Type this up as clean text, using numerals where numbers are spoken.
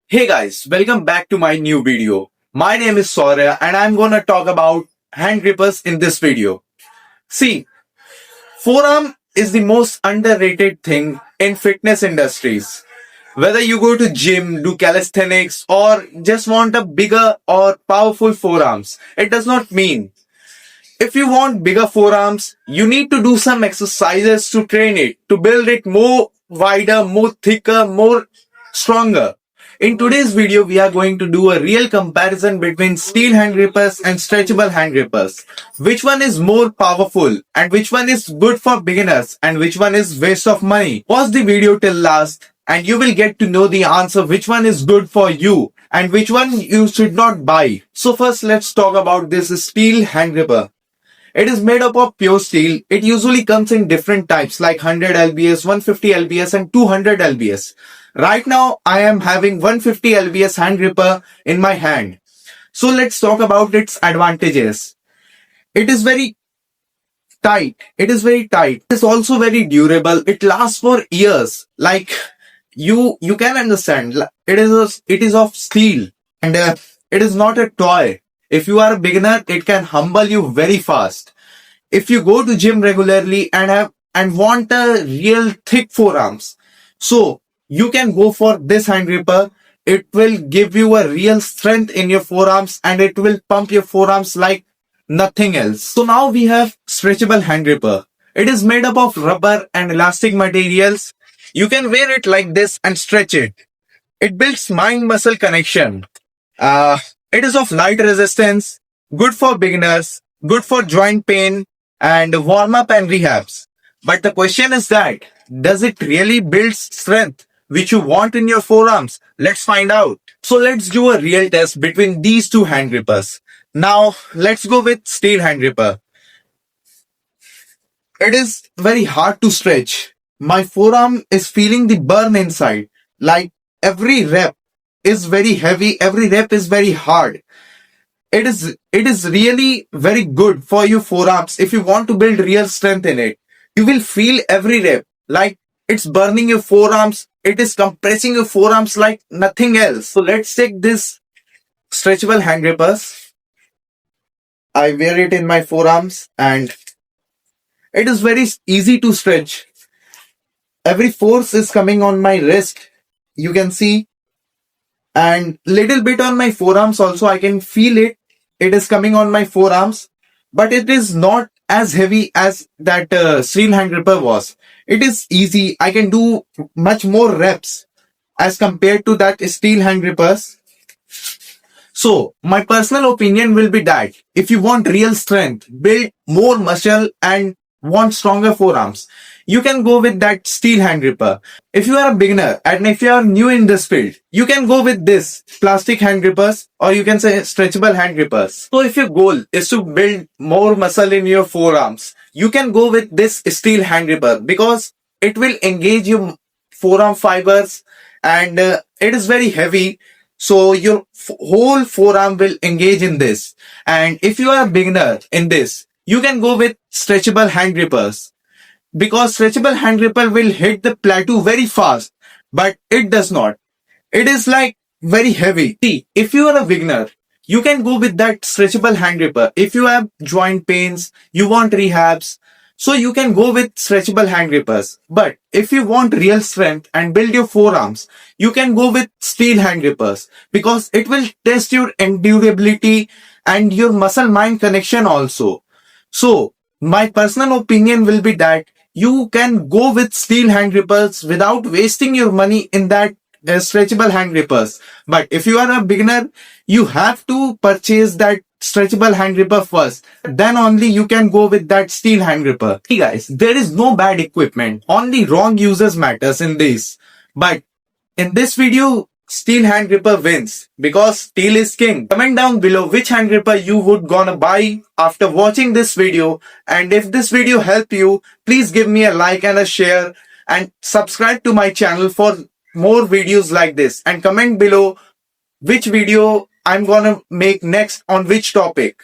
Hey guys, welcome back to my new video. My name is Saurya and I'm gonna talk about hand grippers in this video. See, forearm is the most underrated thing in fitness industries. Whether you go to gym, do calisthenics or just want a bigger or powerful forearms, it does not mean. If you want bigger forearms, you need to do some exercises to train it, to build it more wider, more thicker, more stronger. In today's video, we are going to do a real comparison between steel hand grippers and stretchable hand grippers. Which one is more powerful and which one is good for beginners and which one is waste of money. Watch the video till last and you will get to know the answer which one is good for you and which one you should not buy. So first let's talk about this steel hand gripper. It is made up of pure steel. It usually comes in different types like 100 lbs, 150 lbs and 200 lbs. Right now, I am having 150 lbs hand gripper in my hand. So let's talk about its advantages. It is very tight. It is also very durable. It lasts for years. Like you can understand. It is of steel and it is not a toy. If you are a beginner, it can humble you very fast. If you go to gym regularly and want a real thick forearms, so you can go for this hand gripper. It will give you a real strength in your forearms and it will pump your forearms like nothing else. So now we have stretchable hand gripper. It is made up of rubber and elastic materials. You can wear it like this and stretch it. It builds mind-muscle connection. It is of light resistance, good for beginners, good for joint pain and warm-up and rehabs. But the question is that, does it really build strength which you want in your forearms? Let's find out. So let's do a real test between these two hand grippers. Now let's go with steel hand gripper. It is very hard to stretch. My forearm is feeling the burn inside. Like every rep is very heavy, every rep is very hard. It is really very good for your forearms if you want to build real strength in it. You will feel every rep like it's burning your forearms. It is compressing your forearms like nothing else. So let's take this stretchable hand grippers. I wear it in my forearms and it is very easy to stretch. Every force is coming on my wrist. You can see. And little bit on my forearms also, I can feel it. It is coming on my forearms, but it is not as heavy as that steel hand gripper was. It is easy. I can do much more reps as compared to that steel hand grippers. So my personal opinion will be that if you want real strength, build more muscle and want stronger forearms, you can go with that steel hand gripper. If you are a beginner and if you are new in this field, you can go with this plastic hand grippers or you can say stretchable hand grippers. So if your goal is to build more muscle in your forearms, you can go with this steel hand gripper because it will engage your forearm fibers and it is very heavy. So your whole forearm will engage in this. And if you are a beginner in this, you can go with stretchable hand grippers because stretchable hand gripper will hit the plateau very fast, but it does not. It is like very heavy. See, if you are a beginner, you can go with that stretchable hand gripper. If you have joint pains, you want rehabs, so you can go with stretchable hand grippers. But if you want real strength and build your forearms, you can go with steel hand grippers because it will test your endurability and your muscle-mind connection also. So my personal opinion will be that you can go with steel hand grippers without wasting your money in that stretchable hand grippers. But if you are a beginner, you have to purchase that stretchable hand gripper first. Then only you can go with that steel hand gripper. Hey guys, there is no bad equipment. Only wrong users matters in this. But in this video, steel hand gripper wins because steel is king. Comment down below which hand gripper you would gonna buy after watching this video, and if this video helped you, please give me a like and a share and subscribe to my channel for more videos like this, and comment below which video I'm gonna make next on which topic.